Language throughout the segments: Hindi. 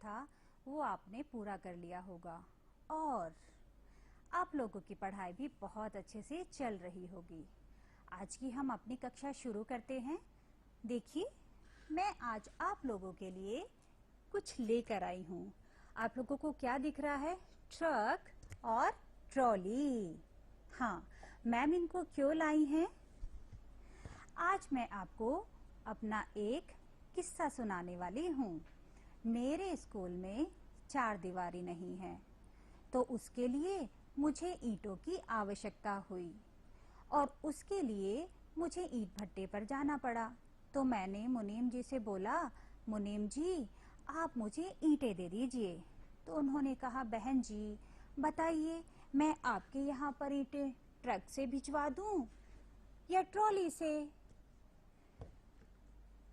था वो आपने पूरा कर लिया होगा और आप लोगों की पढ़ाई भी बहुत अच्छे से चल रही होगी। आज की हम अपनी कक्षा शुरू करते हैं। देखिए, मैं आज आप लोगों के लिए कुछ लेकर आई हूँ। आप लोगों को क्या दिख रहा है? ट्रक और ट्रॉली। हाँ, मैम इनको क्यों लाई हैं? आज मैं आपको अपना एक किस्सा सुनाने वाली हूँ। मेरे स्कूल में चार दीवारी नहीं है, तो उसके लिए मुझे ईंटों की आवश्यकता हुई और उसके लिए मुझे ईंट भट्टे पर जाना पड़ा। तो मैंने मुनीम जी से बोला, मुनीम जी आप मुझे ईंटें दे दीजिए। तो उन्होंने कहा, बहन जी बताइए, मैं आपके यहाँ पर ईंटें ट्रक से भिजवा दूं या ट्रॉली से?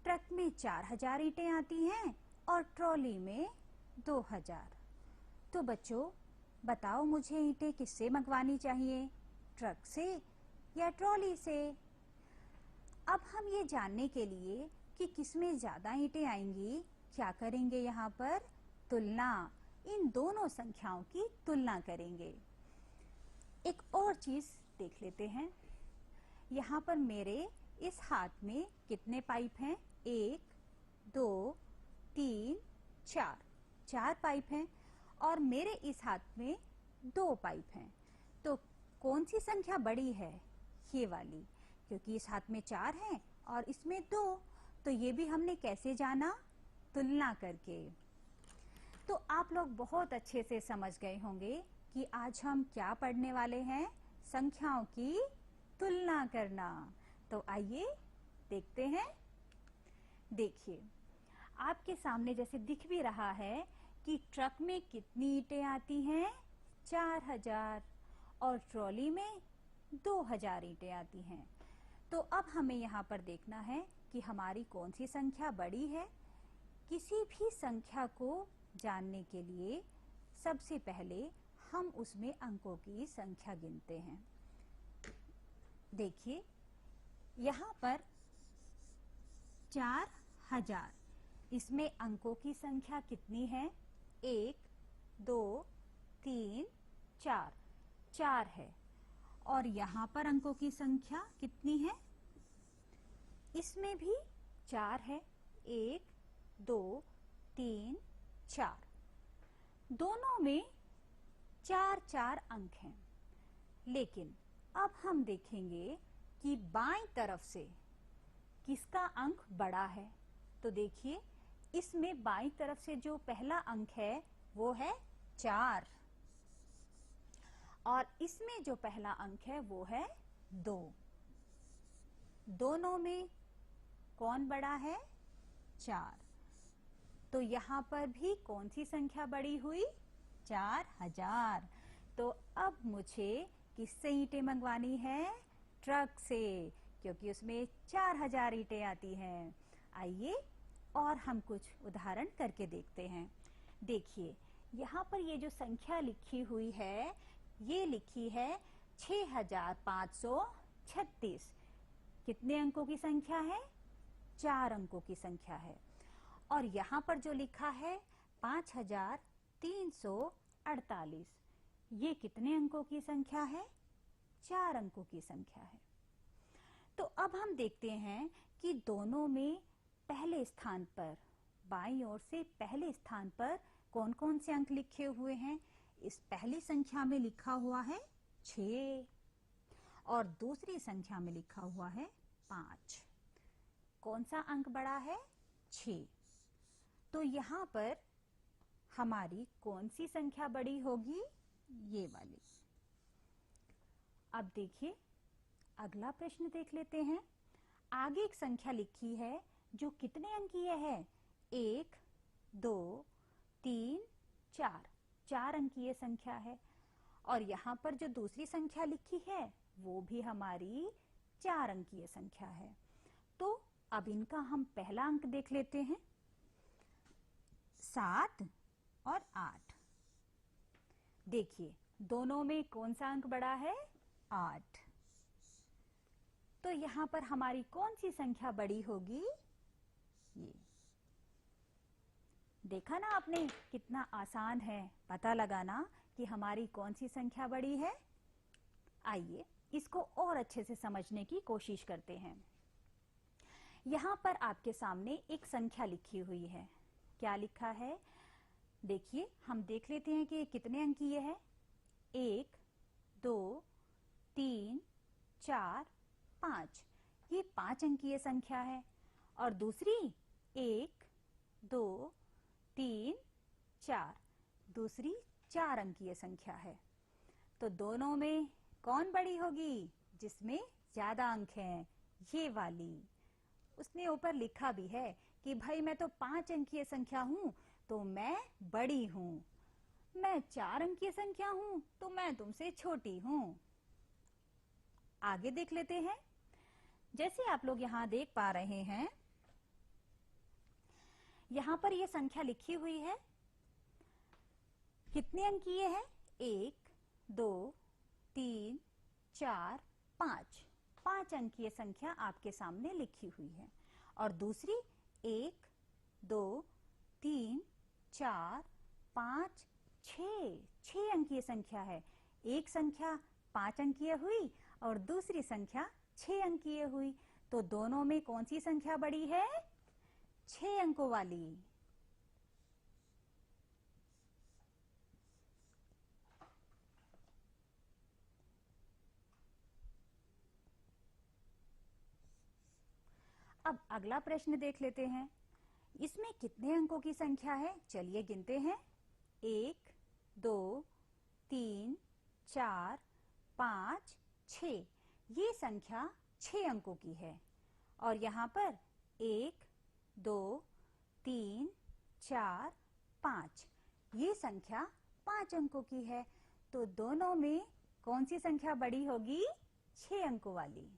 ट्रक में 4000 ईंटें आती हैं और ट्रॉली में 2000। तो बच्चों बताओ, मुझे ईंटें किससे मंगवानी चाहिए, ट्रक से या ट्रॉली से? अब हम ये जानने के लिए कि किसमें ज्यादा ईंटें आएंगी, क्या करेंगे? यहाँ पर तुलना, इन दोनों संख्याओं की तुलना करेंगे। एक और चीज देख लेते हैं। यहाँ पर मेरे इस हाथ में कितने पाइप हैं? 1 2 3 4, 4 पाइप हैं और मेरे इस हाथ में 2 पाइप हैं। तो कौन सी संख्या बड़ी है? ये वाली, क्योंकि इस हाथ में 4 हैं और इसमें 2। तो ये भी हमने कैसे जाना? तुलना करके। तो आप लोग बहुत अच्छे से समझ गए होंगे कि आज हम क्या पढ़ने वाले हैं? संख्याओं की तुलना करना। तो आइए देखते हैं। देखिए, आपके सामने जैसे दिख भी रहा है कि ट्रक में कितनी ईंटें आती हैं? 4000 और ट्रॉली में 2000 ईंटें आती हैं। तो अब हमें यहाँ पर देखना है कि हमारी कौन सी संख्या बड़ी है। किसी भी संख्या को जानने के लिए सबसे पहले हम उसमें अंकों की संख्या गिनते हैं। देखिए, यहाँ पर 4000, इसमें अंकों की संख्या कितनी है? 1 2 3 4, 4 है। और यहाँ पर अंकों की संख्या कितनी है? इसमें भी 4 है। 1 2 3 4, दोनों में 4 अंक हैं। लेकिन अब हम देखेंगे कि बाईं तरफ से किसका अंक बड़ा है। तो देखिए, इसमें बाईं तरफ से जो पहला अंक है वो है 4 और इसमें जो पहला अंक है वो है 2। दोनों में कौन बड़ा है? 4। तो यहाँ पर भी कौन सी संख्या बड़ी हुई? 4000। तो अब मुझे किससे ईंटें मंगवानी है? ट्रक से, क्योंकि उसमें 4000 ईंटें आती हैं। आइए और हम कुछ उदाहरण करके देखते हैं। देखिए, यहाँ पर ये जो संख्या लिखी हुई है, ये लिखी है 6536। कितने अंकों की संख्या है? 4 अंकों की संख्या है। और यहाँ पर जो लिखा है 5348, ये कितने अंकों की संख्या है? 4 अंकों की संख्या है। तो अब हम देखते हैं कि दोनों में पहले स्थान पर, बाईं ओर से पहले स्थान पर कौन कौन से अंक लिखे हुए हैं। इस पहली संख्या में लिखा हुआ है 6 और दूसरी संख्या में लिखा हुआ है 5। कौन सा अंक बड़ा है? 6। तो यहाँ पर हमारी कौन सी संख्या बड़ी होगी? ये वाली। अब देखिए, अगला प्रश्न देख लेते हैं। आगे एक संख्या लिखी है जो कितने अंकीय है? 1 2 3 4, 4 अंकीय संख्या है। और यहाँ पर जो दूसरी संख्या लिखी है वो भी हमारी 4 अंकीय संख्या है। तो अब इनका हम पहला अंक देख लेते हैं, 7 और 8। देखिए, दोनों में कौन सा अंक बड़ा है? 8। तो यहां पर हमारी कौन सी संख्या बड़ी होगी? ये देखा ना आपने, कितना आसान है पता लगाना कि हमारी कौन सी संख्या बड़ी है। आइए इसको और अच्छे से समझने की कोशिश करते हैं। यहाँ पर आपके सामने एक संख्या लिखी हुई है। क्या लिखा है? देखिए, हम देख लेते हैं कि कितने अंकीय है। 1, 2, 3, 4, 5। ये 5 अंकीय संख्या है। और दूसरी 1, 2, 3, 4, दूसरी 4 अंकीय संख्या है। तो दोनों में कौन बड़ी होगी? जिसमें ज्यादा अंक हैं, ये वाली। उसने ऊपर लिखा भी है कि भाई मैं तो 5 अंकीय संख्या हूं तो मैं बड़ी हूं, मैं 4 अंकीय संख्या हूं तो मैं तुमसे छोटी हूं। आगे देख लेते हैं। जैसे आप लोग यहाँ देख पा रहे हैं, यहाँ पर ये संख्या लिखी हुई है। कितने अंकीय है? 1, 2, 3, 4, 5। 5 अंकीय संख्या आपके सामने लिखी हुई है। और दूसरी 1, 2, 3, 4, 5, 6 अंकीय संख्या है। एक संख्या 5 अंकीय हुई और दूसरी संख्या 6 अंकीय हुई। तो दोनों में कौन सी संख्या बड़ी है? 6 अंकों वाली। अब अगला प्रश्न देख लेते हैं। इसमें कितने अंकों की संख्या है? चलिए गिनते हैं। 1, 2, 3, 4, 5, 6। ये संख्या 6 अंकों की है। और यहाँ पर 1, 2, 3, 4, 5, ये संख्या 5 अंकों की है। तो दोनों में कौन सी संख्या बड़ी होगी? 6 अंकों वाली।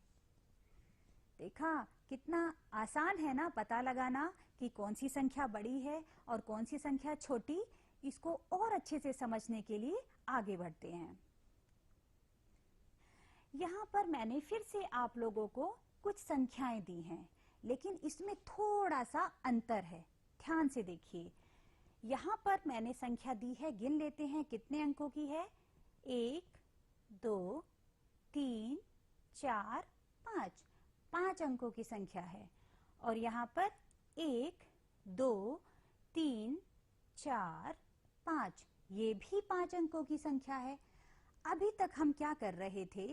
देखा, कितना आसान है ना पता लगाना कि कौन सी संख्या बड़ी है और कौन सी संख्या छोटी। इसको और अच्छे से समझने के लिए आगे बढ़ते हैं। यहाँ पर मैंने फिर से आप लोगों को कुछ संख्याएं दी हैं, लेकिन इसमें थोड़ा सा अंतर है। ध्यान से देखिए, यहाँ पर मैंने संख्या दी है, गिन लेते हैं कितने अंकों की है। 1, 2, 3, 4, 5। 5 अंकों की संख्या है। और यहाँ पर 1, 2, 3, 4, 5, ये भी 5 अंकों की संख्या है। अभी तक हम क्या कर रहे थे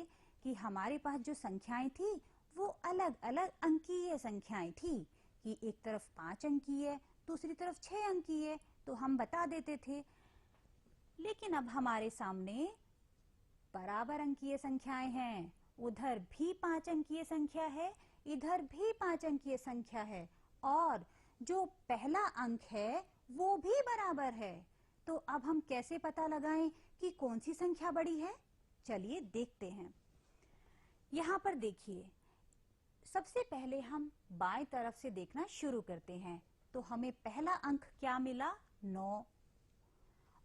कि हमारे पास जो संख्याएं थी वो अलग अलग अंकीय संख्याएं थी, कि एक तरफ 5 अंकीय, दूसरी तरफ 6 अंकीय, तो हम बता देते थे। लेकिन अब हमारे सामने बराबर अंकीय संख्याएं हैं। उधर भी 5 अंकीय संख्या है, इधर भी 5 अंकीय संख्या है, और जो पहला अंक है वो भी बराबर है। तो अब हम कैसे पता लगाएं कि कौन सी संख्या बड़ी है? चलिए देखते हैं। यहाँ पर देखिए, सबसे पहले हम बाएं तरफ से देखना शुरू करते हैं। तो हमें पहला अंक क्या मिला? 9।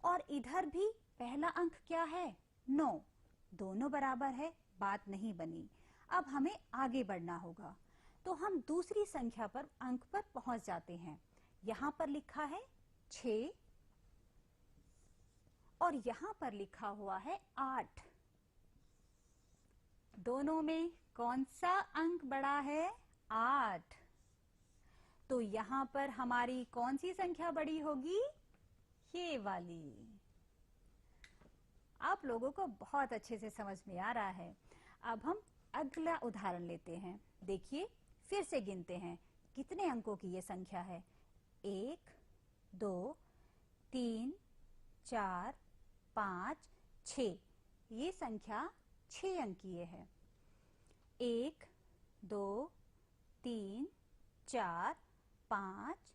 और इधर भी पहला अंक क्या है? 9। दोनों बराबर है, बात नहीं बनी। अब हमें आगे बढ़ना होगा। तो हम दूसरी संख्या पर अंक पर पहुंच जाते हैं। यहाँ पर लिखा है 6 और यहाँ पर लिखा हुआ है 8। दोनों में कौन सा अंक बड़ा है? 8। तो यहाँ पर हमारी कौन सी संख्या बड़ी होगी? ये वाली। आप लोगों को बहुत अच्छे से समझ में आ रहा है। अब हम अगला उदाहरण लेते हैं। देखिए, फिर से गिनते हैं कितने अंकों की ये संख्या है। 1, 2, 3, 4, 5, 6। ये संख्या 6 अंकीय है। 1, 2, 3, 4, 5,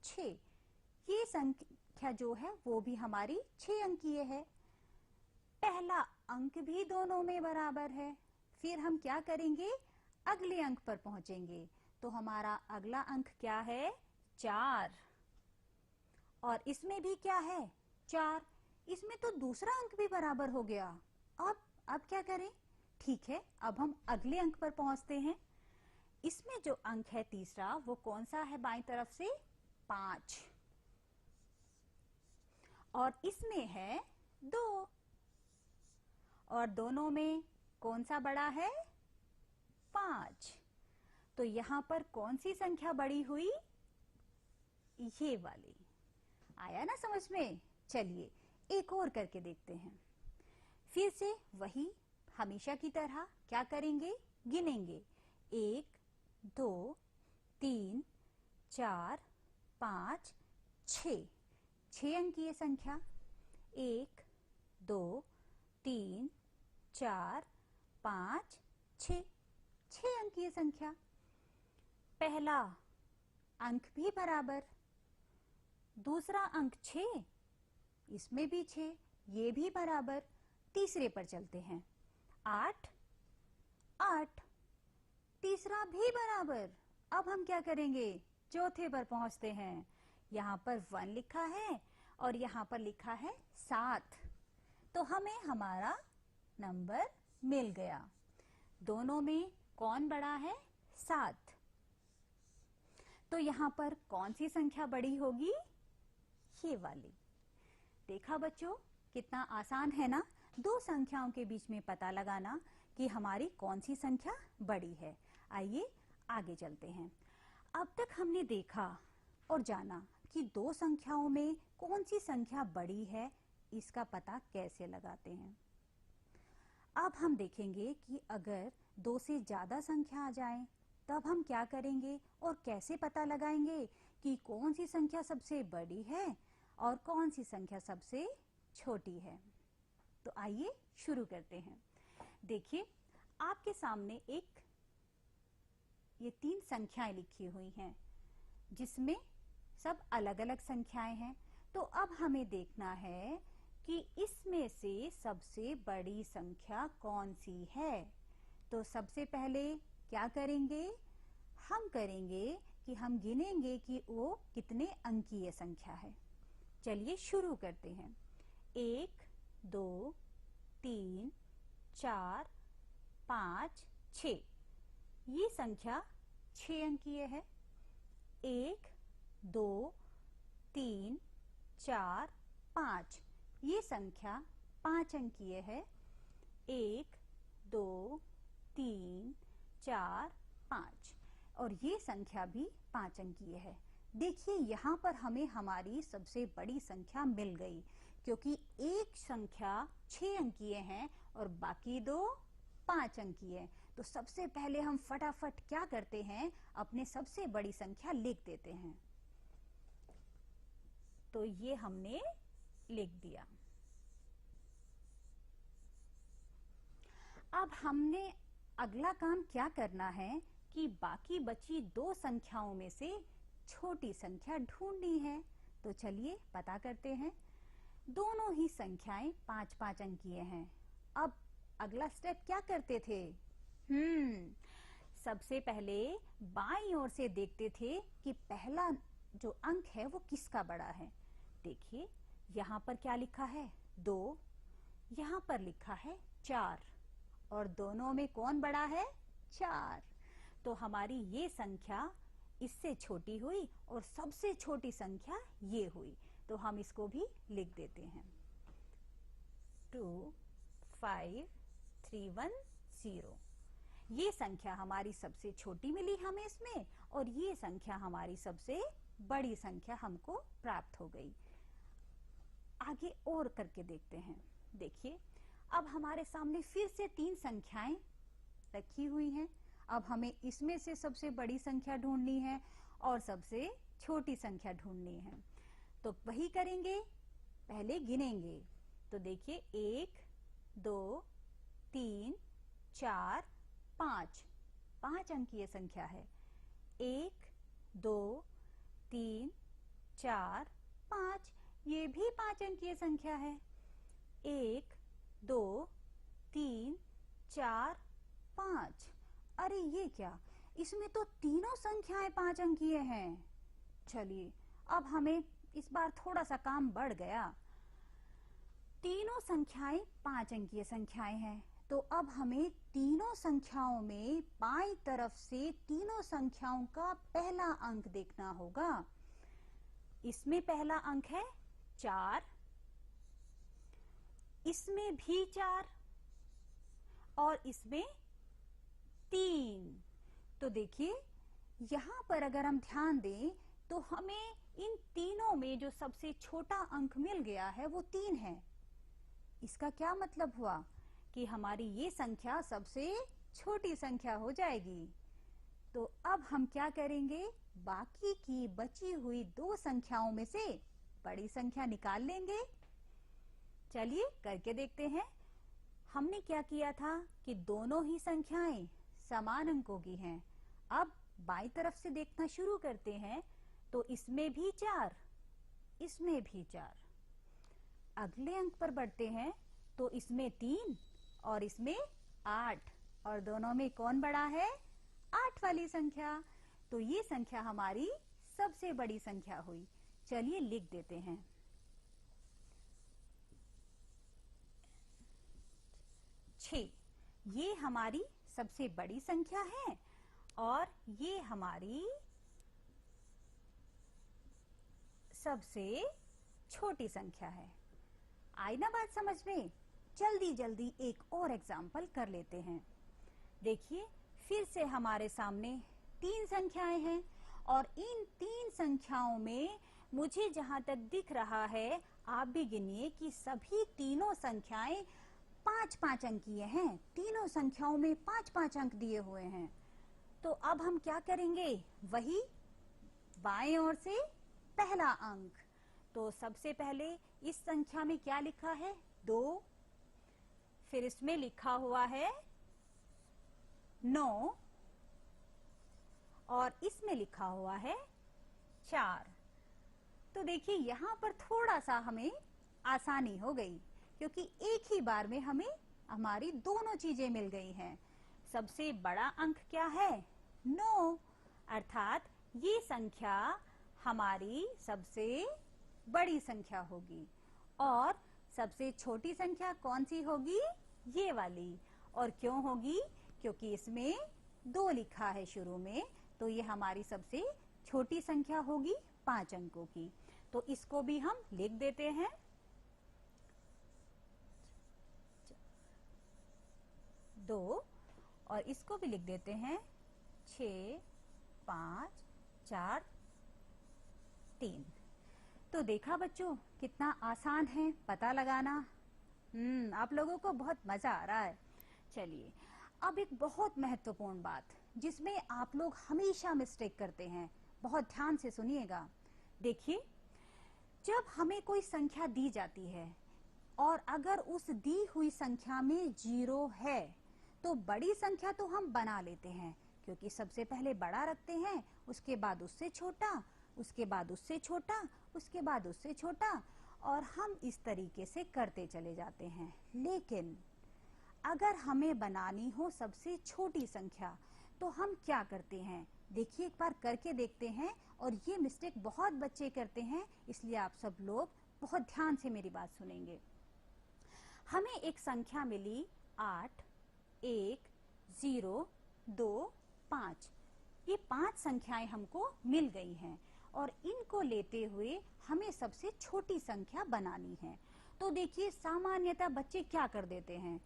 6। ये संख्या जो है वो भी हमारी 6 अंकीय है। पहला अंक भी दोनों में बराबर है। फिर हम क्या करेंगे? अगले अंक पर पहुंचेंगे। तो हमारा अगला अंक क्या है? 4। और इसमें भी क्या है? 4। इसमें तो दूसरा अंक भी बराबर हो गया। अब क्या करें? ठीक है, अब हम अगले अंक पर पहुंचते हैं। इसमें जो अंक है तीसरा, वो कौन सा है बाईं तरफ से? 5। और इसमें है 2 और दोनों में कौन सा बड़ा है? 5। तो यहां पर कौन सी संख्या बड़ी हुई? ये वाली। आया ना समझ में? चलिए एक और करके देखते हैं। फिर से वही हमेशा की तरह क्या करेंगे? गिनेंगे। 1 2 3 4 5 6। 6 अंकीय संख्या। 1 2 3 4 5 6। 6 अंकीय संख्या। पहला अंक भी बराबर, दूसरा अंक 6, इसमें भी 6, ये भी बराबर। तीसरे पर चलते हैं। 8 8, तीसरा भी बराबर। अब हम क्या करेंगे? चौथे पर पहुंचते हैं। यहाँ पर 1 लिखा है और यहाँ पर लिखा है 7। तो हमें हमारा नंबर मिल गया। दोनों में कौन बड़ा है? 7। तो यहाँ पर कौन सी संख्या बड़ी होगी? ये वाली। देखा बच्चों, कितना आसान है ना दो संख्याओं के बीच में पता लगाना कि हमारी कौन सी संख्या बड़ी है। आइए आगे चलते हैं। अब तक हमने देखा और जाना कि दो संख्याओं में कौन सी संख्या बड़ी है, इसका पता कैसे लगाते हैं। अब हम देखेंगे कि अगर 2 से ज्यादा संख्या आ जाए तब हम क्या करेंगे और कैसे पता लगाएंगे कि कौन सी संख्या सबसे बड़ी है और कौन सी संख्या सबसे छोटी है। तो आइए शुरू करते हैं। देखिए आपके सामने ये 3 संख्याएं लिखी हुई हैं जिसमें सब अलग अलग संख्याएं हैं। तो अब हमें देखना है कि इसमें से सबसे बड़ी संख्या कौन सी है। तो सबसे पहले क्या करेंगे? हम करेंगे कि हम गिनेंगे कि वो कितने अंकीय संख्या है। चलिए शुरू करते हैं। 1 2 3 4 5 6। ये संख्या 6 अंकीय है। 1 2 3 4 5। ये संख्या 5 अंकीय है। 1 2 3 4 5 और ये संख्या भी 5 अंकीय है। देखिए यहाँ पर हमें हमारी सबसे बड़ी संख्या मिल गई क्योंकि एक संख्या 6 अंकीय है और बाकी दो 5 अंकीय है। तो सबसे पहले हम फटाफट क्या करते हैं? अपने सबसे बड़ी संख्या लिख देते हैं। तो ये हमने लिख दिया। अब हमने अगला काम क्या करना है कि बाकी बची 2 संख्याओं में से छोटी संख्या ढूंढनी है। तो चलिए पता करते हैं। दोनों ही संख्याएं 5-5 अंकीय हैं। अब अगला स्टेप क्या करते थे? सबसे पहले बाईं ओर से देखते थे कि पहला जो अंक है वो किसका बड़ा है। देखिए यहाँ पर क्या लिखा है? 2। यहाँ पर लिखा है 4 और दोनों में कौन बड़ा है? 4। तो हमारी ये संख्या इससे छोटी हुई और सबसे छोटी संख्या ये हुई। तो हम इसको भी लिख देते हैं। 2 5 3 1 0। ये संख्या हमारी सबसे छोटी मिली हमें इसमें और ये संख्या हमारी सबसे बड़ी संख्या हमको प्राप्त हो गई। आगे और करके देखते हैं। देखिए अब हमारे सामने फिर से 3 संख्याएं रखी हुई हैं। अब हमें इसमें से सबसे बड़ी संख्या ढूंढनी है और सबसे छोटी संख्या ढूंढनी है। तो वही करेंगे, पहले गिनेंगे। तो देखिए 1 2 3 4 5। 5 अंकीय संख्या है। 1 2 3 4 5। ये भी 5 अंकीय संख्या है। 1 2 3 4 5। अरे ये क्या? इसमें तो तीनों संख्याएं 5 अंकीय हैं। चलिए अब हमें इस बार थोड़ा सा काम बढ़ गया। तीनों संख्याएं 5 अंकीय संख्याएं हैं। तो अब हमें तीनों संख्याओं में बाईं तरफ से तीनों संख्याओं का पहला अंक देखना होगा। इसमें पहला अंक है 4, इसमें भी 4 और इसमें 3। तो देखिए यहां पर अगर हम ध्यान दें तो हमें इन तीनों में जो सबसे छोटा अंक मिल गया है वो 3 है। इसका क्या मतलब हुआ कि हमारी ये संख्या सबसे छोटी संख्या हो जाएगी। तो अब हम क्या करेंगे, बाकी की बची हुई 2 संख्याओं में से बड़ी संख्या निकाल लेंगे। चलिए करके देखते हैं। हमने क्या किया था कि दोनों ही संख्याएं समान अंकों की हैं। अब बाईं तरफ से देखना शुरू करते हैं तो इसमें भी 4, इसमें भी 4। अगले अंक पर बढ़ते हैं तो इसमें 3 और इसमें 8 और दोनों में कौन बड़ा है, 8 वाली संख्या। तो ये संख्या हमारी सबसे बड़ी संख्या हुई। चलिए लिख देते हैं। 6 ये हमारी सबसे बड़ी संख्या है और ये हमारी सबसे छोटी संख्या है। आई ना बात समझ में। जल्दी जल्दी एक और एग्जाम्पल कर लेते हैं। देखिए फिर से हमारे सामने 3 संख्याएं हैं और इन 3 संख्याओं में मुझे जहां तक दिख रहा है, आप भी गिनिए कि सभी तीनों संख्याएं 5-5 अंकीय हैं। तीनों संख्याओं में 5-5 अंक दिए हुए हैं। तो अब हम क्या करेंगे, वही बाएं ओर से पहला अंक। तो सबसे पहले इस संख्या में क्या लिखा है, 2। फिर इसमें लिखा हुआ है 9 और इसमें लिखा हुआ है 4। तो देखिए यहां पर थोड़ा सा हमें आसानी हो गई क्योंकि एक ही बार में हमें हमारी दोनों चीजें मिल गई हैं। सबसे बड़ा अंक क्या है, 9, अर्थात ये संख्या हमारी सबसे बड़ी संख्या होगी। और सबसे छोटी संख्या कौन सी होगी, ये वाली। और क्यों होगी, क्योंकि इसमें 2 लिखा है शुरू में, तो ये हमारी सबसे छोटी संख्या होगी 5 अंकों की। तो इसको भी हम लिख देते हैं। 2 और इसको भी लिख देते हैं 6, 5, 4, 3। तो देखा बच्चों कितना आसान है पता लगाना। आप लोगों को बहुत मजा आ रहा है। चलिए अब एक बहुत महत्वपूर्ण बात जिसमें आप लोग हमेशा मिस्टेक करते हैं, बहुत ध्यान से सुनिएगा। देखिए जब हमें कोई संख्या दी जाती है और अगर उस दी हुई संख्या में 0 है तो बड़ी संख्या तो हम बना लेते हैं क्योंकि सबसे पहले बड़ा रखते हैं, उसके बाद उससे छोटा, उसके बाद उससे छोटा, उसके बाद उससे छोटा, और हम इस तरीके से करते चले जाते हैं। लेकिन अगर हमें बनानी हो सबसे छोटी संख्या तो हम क्या करते हैं, देखिए एक बार करके देखते हैं। और ये मिस्टेक बहुत बच्चे करते हैं, इसलिए आप सब लोग बहुत ध्यान से मेरी बात सुनेंगे। हमें एक संख्या मिली 8, 1, 0, 2, 5। ये 5 संख्याएं हमको मिल गई हैं और इनको लेते हुए हमें सबसे छोटी संख्या बनानी है। तो देखिए सामान्यतः बच्चे क्या कर देते हैं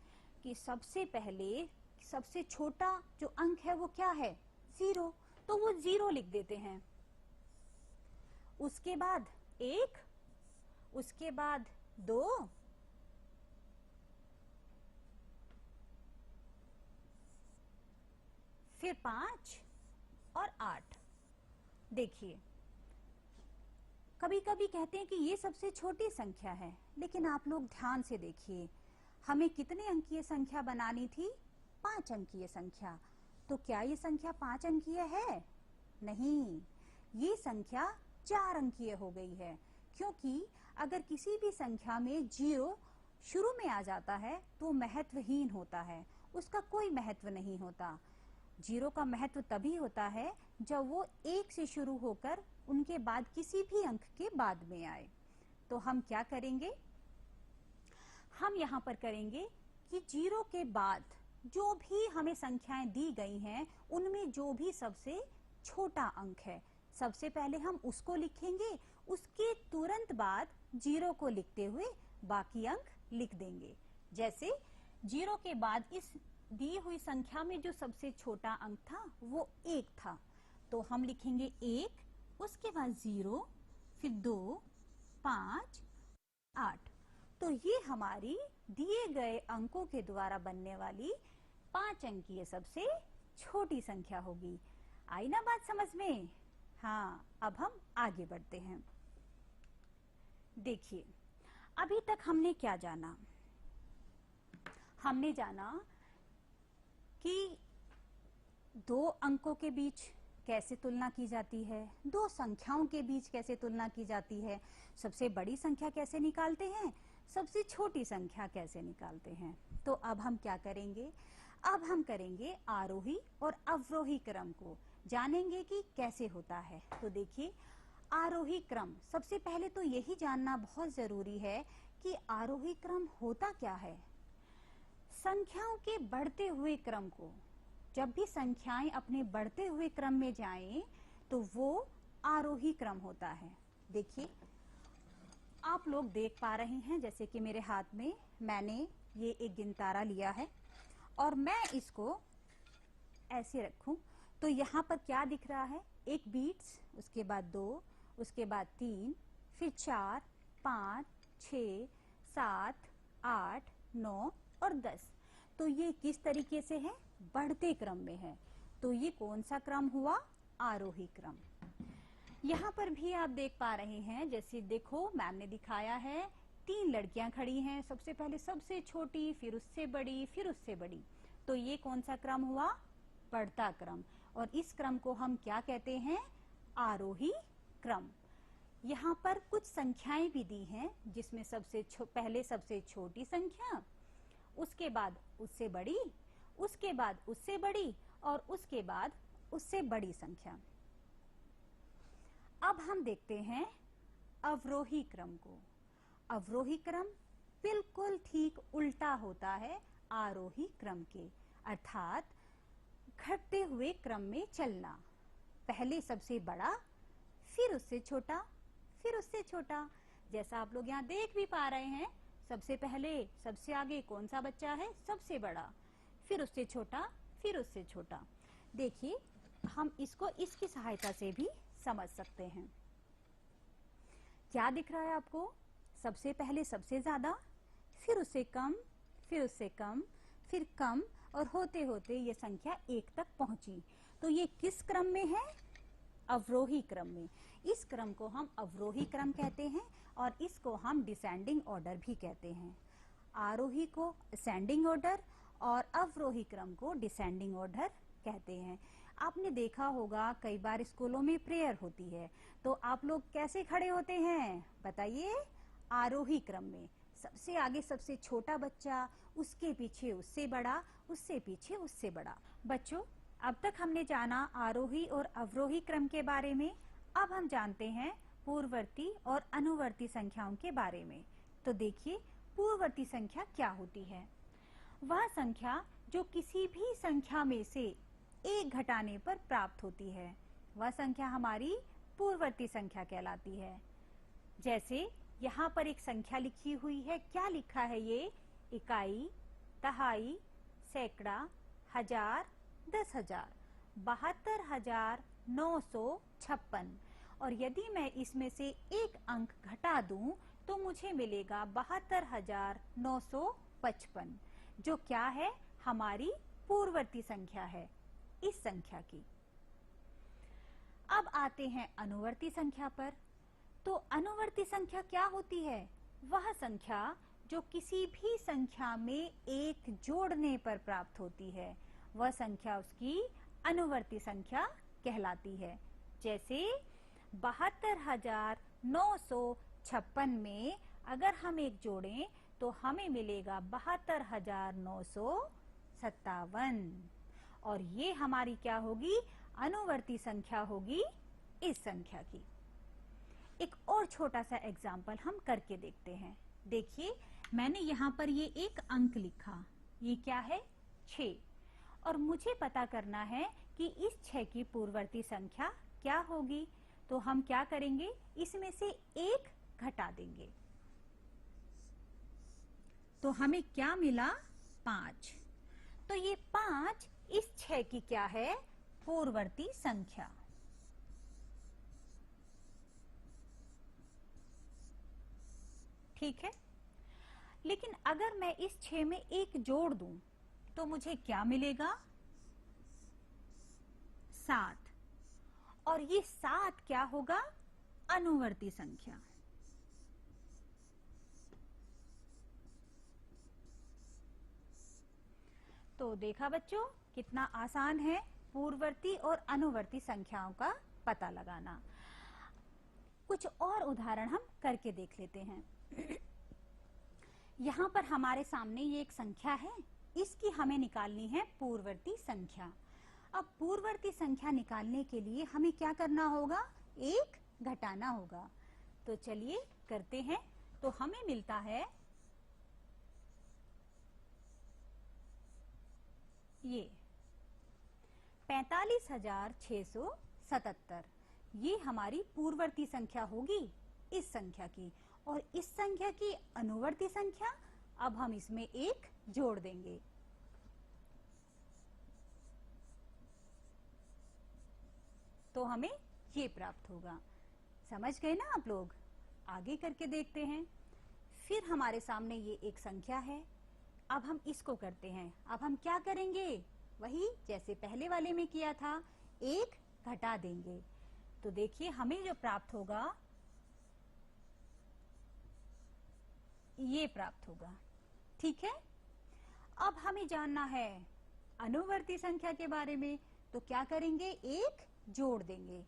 कि सबसे पहले सबसे छोटा जो अंक है वो क्या है, 0, तो वो 0 लिख देते हैं। उसके बाद 1, उसके बाद 2, फिर 5 और 8। देखिए कभी कभी कहते हैं कि ये सबसे छोटी संख्या है, लेकिन आप लोग ध्यान से देखिए हमें कितने अंकीय संख्या बनानी थी, 5 अंकीय संख्या। तो क्या ये संख्या 5 अंकीय है, नहीं, ये संख्या 4 अंकीय हो गई है। क्योंकि अगर किसी भी संख्या में 0 शुरू में आ जाता है तो महत्वहीन होता है, उसका कोई महत्व नहीं होता। 0 का महत्व तभी होता है जब वो 1 से शुरू होकर उनके बाद किसी भी अंक के बाद में आए। तो हम क्या करेंगे, हम यहाँ पर करेंगे कि 0 के बाद जो भी हमें संख्याएं दी गई हैं उनमें जो भी सबसे छोटा अंक है सबसे पहले हम उसको लिखेंगे, उसके तुरंत बाद 0 को लिखते हुए बाकी अंक लिख देंगे। जैसे 0 के बाद इस दी हुई संख्या में जो सबसे छोटा अंक था वो 1 था, तो हम लिखेंगे 1, उसके बाद 0, फिर 2, 5, 8। तो ये हमारी दिए गए अंकों के द्वारा बनने वाली 5 अंकीय सबसे छोटी संख्या होगी। आई ना बात समझ में? हाँ, अब हम आगे बढ़ते हैं। देखिए, अभी तक हमने क्या जाना? हमने जाना कि दो अंकों के बीच कैसे तुलना की जाती है, दो संख्याओं के बीच कैसे तुलना की जाती है, सबसे बड़ी संख्या कैसे निकालते हैं, सबसे छोटी संख्या कैसे निकालते हैं। तो अब हम क्या करेंगे? अब हम करेंगे आरोही और अवरोही क्रम को, जानेंगे कि कैसे होता है। तो देखिए, आरोही क्रम, सबसे पहले तो यही जानना बहुत जरूरी है कि आरोही क्रम होता क्या है। संख्याओं के बढ़ते हुए क्रम को, जब भी संख्याएं अपने बढ़ते हुए क्रम में जाएं तो वो आरोही क्रम होता है। देखिए, आप लोग देख पा रहे हैं, जैसे कि मेरे हाथ में मैंने ये एक गिनतारा लिया है और मैं इसको ऐसे रखूं तो यहाँ पर क्या दिख रहा है? एक बीट्स, उसके बाद 2, उसके बाद 3, फिर 4, 5, 6, 7, 8, 9 और 10। तो ये किस तरीके से है? बढ़ते क्रम में है। तो ये कौन सा क्रम हुआ? आरोही क्रम। यहाँ पर भी आप देख पा रहे हैं, जैसे देखो मैम ने दिखाया है, 3 लड़कियां खड़ी हैं, सबसे पहले सबसे छोटी, फिर उससे बड़ी, फिर उससे बड़ी। तो ये कौन सा क्रम हुआ? बढ़ता क्रम। और इस क्रम को हम क्या कहते हैं? आरोही क्रम। यहाँ पर कुछ संख्याएं भी दी हैं, जिसमें सबसे पहले सबसे छोटी संख्या, उसके बाद उससे बड़ी, उसके बाद उससे बड़ी और उसके बाद उससे बड़ी संख्या। अब हम देखते हैं अवरोही क्रम को। अवरोही क्रम बिल्कुल ठीक उल्टा होता है आरोही क्रम के, अर्थात घटते हुए क्रम में चलना। पहले सबसे बड़ा, फिर उससे छोटा, फिर उससे छोटा। जैसा आप लोग यहाँ देख भी पा रहे हैं, सबसे पहले सबसे आगे कौन सा बच्चा है? सबसे बड़ा, फिर उससे छोटा, फिर उससे छोटा। देखिए, हम इसको इसकी सहायता से भी समझ सकते हैं। क्या दिख रहा है आपको? सबसे पहले सबसे ज्यादा, फिर उससे कम, फिर उससे कम, फिर कम, और होते होते ये संख्या 1 तक पहुंची। तो ये किस क्रम में है? अवरोही क्रम में। इस क्रम को हम अवरोही क्रम कहते हैं और इसको हम डिसेंडिंग ऑर्डर भी कहते हैं। आरोही को असेंडिंग ऑर्डर और अवरोही क्रम को डिसेंडिंग ऑर्डर कहते हैं। आपने देखा होगा कई बार स्कूलों में प्रेयर होती है, तो आप लोग कैसे खड़े होते हैं? बताइए। आरोही क्रम में, सबसे आगे सबसे छोटा बच्चा, उसके पीछे उससे बड़ा, उससे पीछे उससे बड़ा। बच्चों, अब तक हमने जाना आरोही और अवरोही क्रम के बारे में। अब हम जानते हैं पूर्ववर्ती और अनुवर्ती संख्याओं के बारे में। तो देखिए, पूर्ववर्ती संख्या क्या होती है? वह संख्या जो किसी भी संख्या में से 1 घटाने पर प्राप्त होती है, वह संख्या हमारी पूर्ववर्ती संख्या कहलाती है। जैसे यहाँ पर एक संख्या लिखी हुई है, क्या लिखा है ये? इकाई, दहाई, सैकड़ा, हजार, 10,000, 72,956। और यदि मैं इसमें से एक अंक घटा दूं तो मुझे मिलेगा 72,955, जो क्या है? हमारी पूर्ववर्ती संख्या है इस संख्या की। अब आते हैं अनुवर्ती संख्या पर। तो अनुवर्ती संख्या क्या होती है? वह संख्या जो किसी भी संख्या में 1 जोड़ने पर प्राप्त होती है, वह संख्या उसकी अनुवर्ती संख्या कहलाती है। जैसे 72,956 में अगर हम 1 जोड़ें तो हमें मिलेगा 72,957, और ये हमारी क्या होगी? अनुवर्ती संख्या होगी इस संख्या की। एक और छोटा सा एग्जाम्पल हम करके देखते हैं। देखिए, मैंने यहाँ पर ये एक अंक लिखा, ये क्या है? 6, और मुझे पता करना है कि इस 6 की पूर्ववर्ती संख्या क्या होगी। तो हम क्या करेंगे? इसमें से 1 घटा देंगे। तो हमें क्या मिला? 5। तो ये 5 इस 6 की क्या है? पूर्ववर्ती संख्या। ठीक है, लेकिन अगर मैं इस 6 में 1 जोड़ दूं तो मुझे क्या मिलेगा? 7। और ये 7 क्या होगा? अनुवर्ती संख्या। तो देखा बच्चों, कितना आसान है पूर्ववर्ती और अनुवर्ती संख्याओं का पता लगाना। कुछ और उदाहरण हम करके देख लेते हैं। यहाँ पर हमारे सामने ये एक संख्या है, इसकी हमें निकालनी है पूर्ववर्ती संख्या। अब पूर्ववर्ती संख्या निकालने के लिए हमें क्या करना होगा? 1 घटाना होगा। तो चलिए करते हैं। तो हमें मिलता है ये 45,677। ये हमारी पूर्ववर्ती संख्या होगी इस संख्या की, और इस संख्या की अनुवर्ती संख्या। अब हम इसमें 1 जोड़ देंगे। तो हमें ये प्राप्त होगा। समझ गए ना आप लोग? आगे करके देखते हैं। फिर हमारे सामने ये एक संख्या है। अब हम इसको करते हैं। अब हम क्या करेंगे? वही जैसे पहले वाले में किया था, 1 घटा देंगे। तो देखिए हमें जो प्राप्त होगा ये प्राप्त होगा। ठीक है, अब हमें जानना है अनुवर्ती संख्या के बारे में। तो क्या करेंगे? 1 जोड़ देंगे।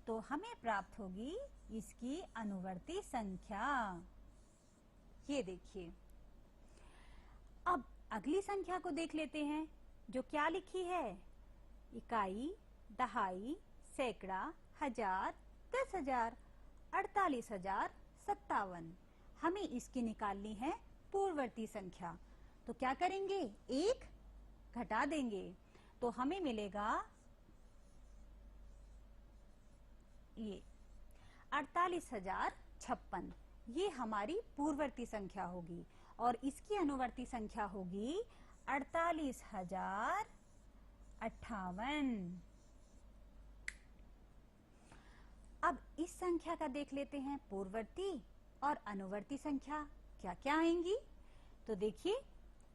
तो हमें प्राप्त होगी इसकी अनुवर्ती संख्या। ये देखिए। अब अगली संख्या को देख लेते हैं, जो क्या लिखी है? इकाई, दहाई, सैकड़ा, हजार, 10,000, 48,000, 57। हमें इसकी निकालनी है पूर्ववर्ती संख्या। तो क्या करेंगे? 1 घटा देंगे। तो हमें मिलेगा ये 48,056। ये हमारी पूर्ववर्ती संख्या होगी, और इसकी अनुवर्ती संख्या होगी 48,058। अब इस संख्या का देख लेते हैं पूर्ववर्ती और अनुवर्ती संख्या क्या क्या आएंगी। तो देखिए,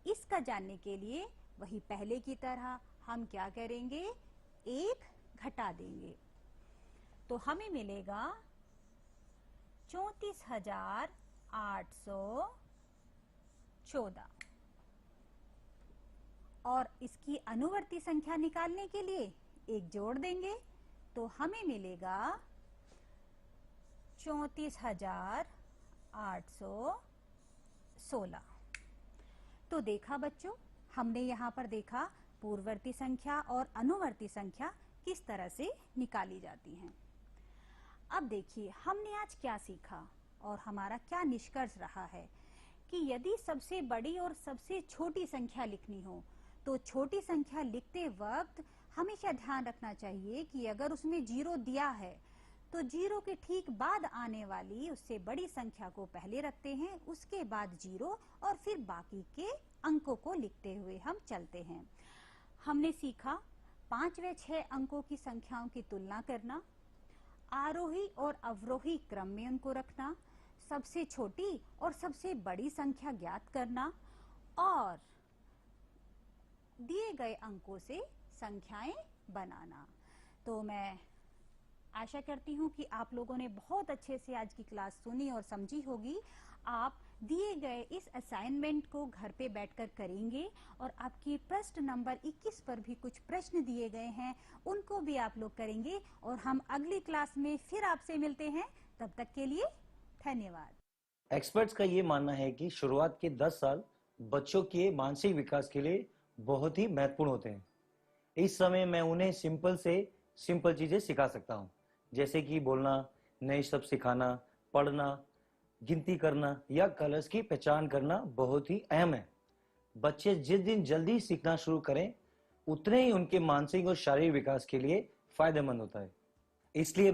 इसका जानने के लिए वही पहले की तरह हम क्या करेंगे? 1 घटा देंगे। तो हमें मिलेगा 34,814। और इसकी अनुवर्ती संख्या निकालने के लिए 1 जोड़ देंगे। तो हमें मिलेगा 34,816। तो देखा बच्चों, हमने यहाँ पर देखा पूर्ववर्ती संख्या और अनुवर्ती संख्या किस तरह से निकाली जाती हैं। अब देखिए हमने आज क्या सीखा और हमारा क्या निष्कर्ष रहा है कि यदि सबसे बड़ी और सबसे छोटी संख्या लिखनी हो तो छोटी संख्या लिखते वक्त हमेशा ध्यान रखना चाहिए कि अगर उसमें 0 दिया है तो 0 के ठीक बाद आने वाली उससे बड़ी संख्या को पहले रखते हैं, उसके बाद 0, और फिर बाकी के अंकों को लिखते हुए हम चलते हैं। हमने सीखा 5 व 6 अंकों की संख्याओं की तुलना करना, आरोही और अवरोही क्रम में उनको रखना, सबसे छोटी और सबसे बड़ी संख्या ज्ञात करना, और दिए गए अंकों से संख्याएं बनाना। तो मैं आशा करती हूँ कि आप लोगों ने बहुत अच्छे से आज की क्लास सुनी और समझी होगी। आप दिए गए इस असाइनमेंट को घर पे बैठकर करेंगे, और आपकी प्रश्न नंबर 21 पर भी कुछ प्रश्न दिए गए हैं, उनको भी आप लोग करेंगे। और हम अगली क्लास में फिर आपसे मिलते हैं। तब तक के लिए धन्यवाद। एक्सपर्ट्स का ये मानना है कि शुरुआत के 10 साल बच्चों के मानसिक विकास के लिए बहुत ही महत्वपूर्ण होते हैं। इस समय मैं उन्हें सिंपल से सिंपल चीजें सिखा सकता हूँ, जैसे कि बोलना, नए शब्द सिखाना, पढ़ना, गिनती करना या कलर्स की पहचान करना बहुत ही अहम है। बच्चे जिस दिन जल्दी सीखना शुरू करें, उतने ही उनके मानसिक और शारीरिक विकास के लिए फायदेमंद होता है। इसलिए